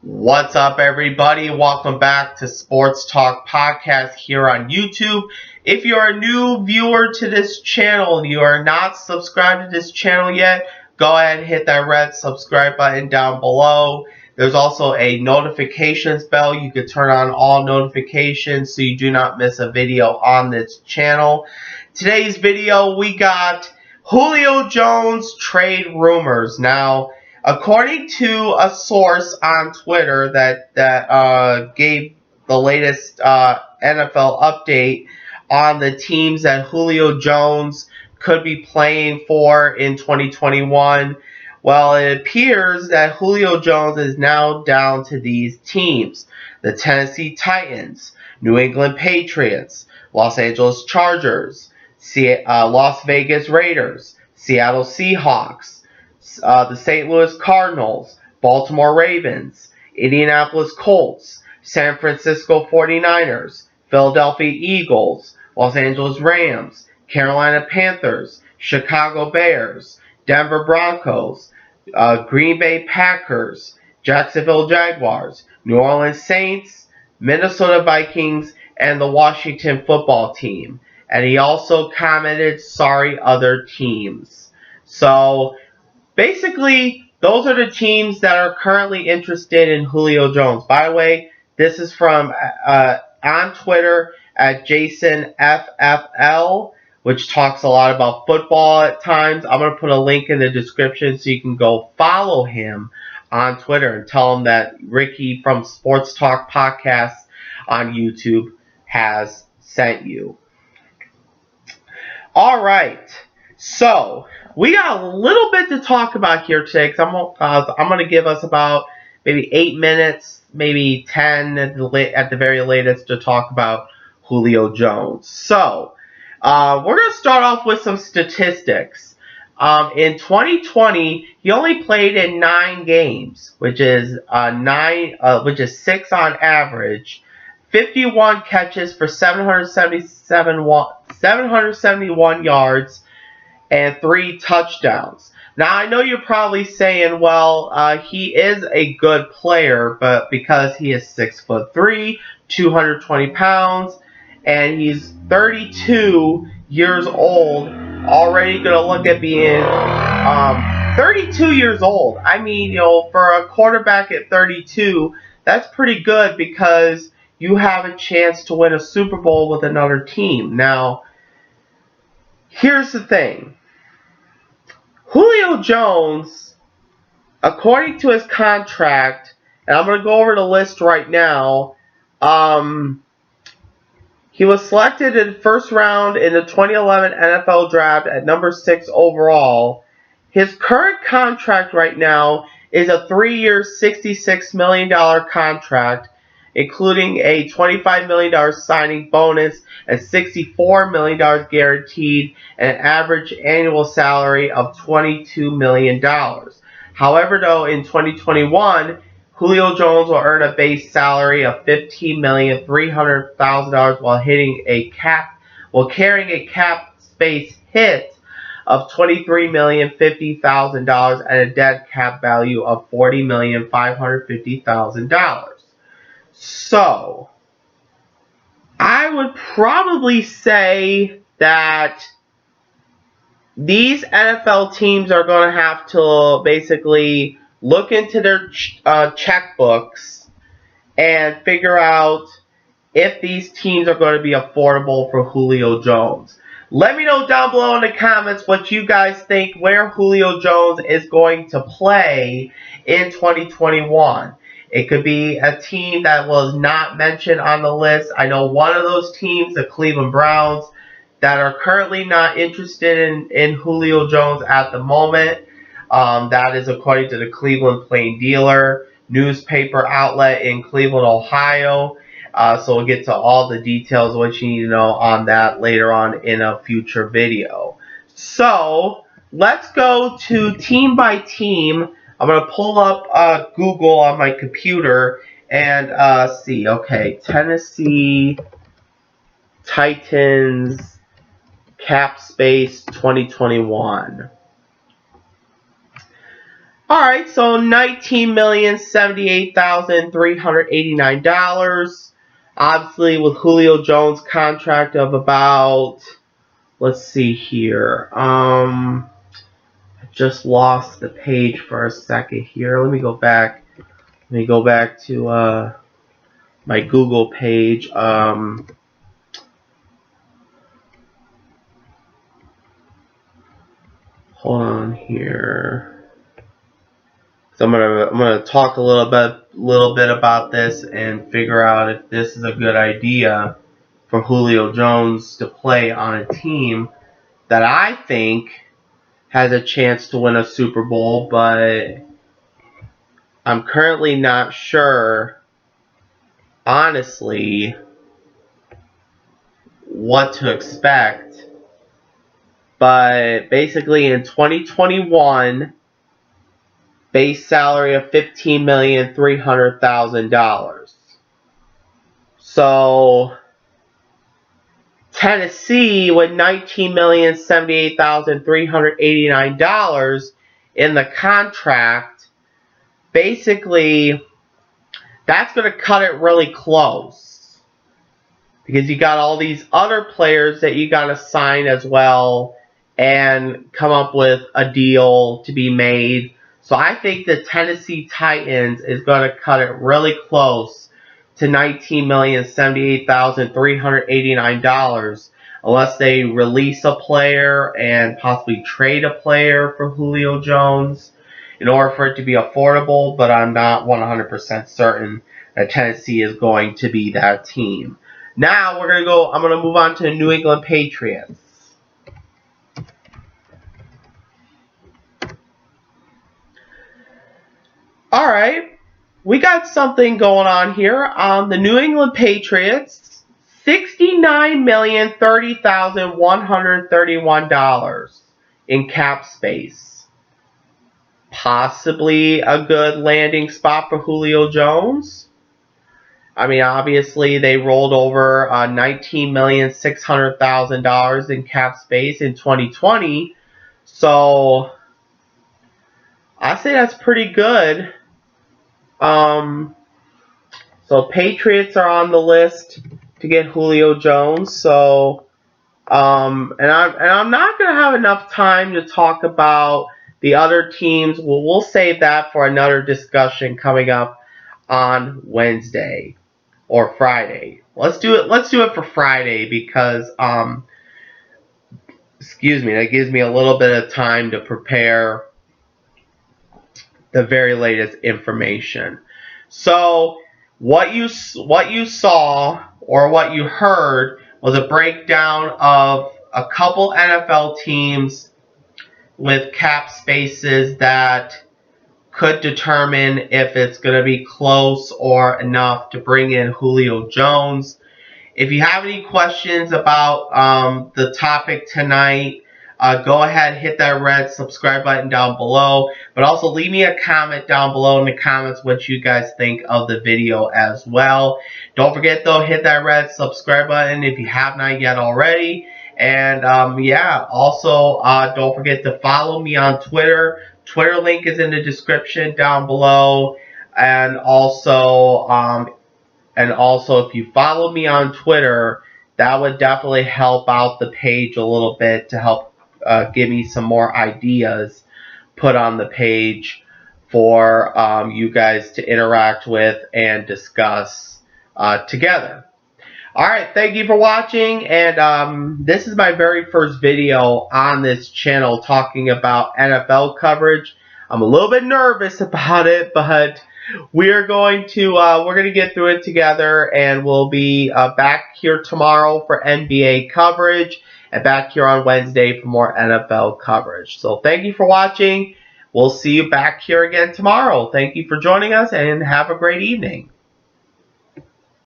What's up, everybody? Welcome back to Sports Talk Podcast here on YouTube. If you're a new viewer to this channel and you are not subscribed to this channel yet, go ahead and hit that red subscribe button down below. There's also a notifications bell. You can turn on all notifications so you do not miss a video on this channel. Today's video, we got Julio Jones trade rumors. Now, according to a source on Twitter that gave the latest NFL update on the teams that Julio Jones could be playing for in 2021, well, it appears that Julio Jones is now down to these teams: the Tennessee Titans, New England Patriots, Los Angeles Chargers, Las Vegas Raiders, Seattle Seahawks, the St. Louis Cardinals, Baltimore Ravens, Indianapolis Colts, San Francisco 49ers, Philadelphia Eagles, Los Angeles Rams, Carolina Panthers, Chicago Bears, Denver Broncos, Green Bay Packers, Jacksonville Jaguars, New Orleans Saints, Minnesota Vikings, and the Washington Football Team. And he also commented, "Sorry, other teams." So basically, those are the teams that are currently interested in Julio Jones. By the way, this is from on Twitter at JasonFFL, which talks a lot about football at times. I'm going to put a link in the description so you can go follow him on Twitter and tell him that Ricky from Sports Talk Podcast on YouTube has sent you. All right, so we got a little bit to talk about here today, because I'm going to give us about maybe 8 minutes, maybe 10 at the very latest, to talk about Julio Jones. So we're going to start off with some statistics. In 2020, he only played in 9 games, which is 6 on average. 51 catches for 771 yards and 3 touchdowns. Now, I know you're probably saying, well, he is a good player, but because he is 6'3", 220 pounds, and he's 32 years old, already going to look at being 32 years old. I mean, for a quarterback at 32, that's pretty good, because you have a chance to win a Super Bowl with another team. Now, here's the thing. Julio Jones, according to his contract, and I'm going to go over the list right now, he was selected in the first round in the 2011 NFL Draft at number 6 overall. His current contract right now is a 3-year, $66 million contract, including a $25 million signing bonus and $64 million guaranteed, and an average annual salary of $22 million. However, though, in 2021, Julio Jones will earn a base salary of $15,300,000 while carrying a cap space hit of $23,050,000 and a dead cap value of $40,550,000. So, I would probably say that these NFL teams are going to have to basically look into their checkbooks and figure out if these teams are going to be affordable for Julio Jones. Let me know down below in the comments what you guys think, where Julio Jones is going to play in 2021. It could be a team that was not mentioned on the list. I know one of those teams, the Cleveland Browns, that are currently not interested in Julio Jones at the moment. That is according to the Cleveland Plain Dealer newspaper outlet in Cleveland, Ohio. So we'll get to all the details, what you need to know on that later on in a future video. So let's go to team by team. I'm going to pull up Google on my computer and see. Okay, Tennessee Titans cap space 2021. Alright, so $19,078,389. Obviously, with Julio Jones' contract of about, let's see here. I just lost the page for a second here. Let me go back. Let me go back to my Google page. Hold on here. So I'm gonna talk a little bit about this and figure out if this is a good idea for Julio Jones to play on a team that I think has a chance to win a Super Bowl, but I'm currently not sure, honestly, what to expect. But basically in 2021, base salary of $15,300,000. So Tennessee with $19,078,389 in the contract, basically that's going to cut it really close. Because you got all these other players that you got to sign as well and come up with a deal to be made. So I think the Tennessee Titans is going to cut it really close to $19,078,389 unless they release a player and possibly trade a player for Julio Jones in order for it to be affordable, but I'm not 100% certain that Tennessee is going to be that team. Now I'm going to move on to the New England Patriots. Alright, we got something going on here. The New England Patriots, $69,030,131 in cap space. Possibly a good landing spot for Julio Jones. I mean, obviously, they rolled over $19,600,000 in cap space in 2020. So, I say that's pretty good. So, Patriots are on the list to get Julio Jones. So, and I'm not going to have enough time to talk about the other teams. We'll save that for another discussion coming up on Wednesday. Or Friday. Let's do it for Friday because excuse me, that gives me a little bit of time to prepare the very latest information. So what you saw or what you heard was a breakdown of a couple NFL teams with cap spaces that could determine if it's going to be close or enough to bring in Julio Jones. If you have any questions about the topic tonight, go ahead, hit that red subscribe button down below. But also leave me a comment down below in the comments what you guys think of the video as well. Don't forget though, hit that red subscribe button if you have not yet already. And yeah, also don't forget to follow me on Twitter. Twitter link is in the description down below. And also if you follow me on Twitter, that would definitely help out the page a little bit to help give me some more ideas put on the page for you guys to interact with and discuss together. Alright, thank you for watching, and this is my very first video on this channel talking about NFL coverage. I'm a little bit nervous about it, but we're going to get through it together, and we'll be back here tomorrow for NBA coverage, and back here on Wednesday for more NFL coverage. So thank you for watching. We'll see you back here again tomorrow. Thank you for joining us, and have a great evening.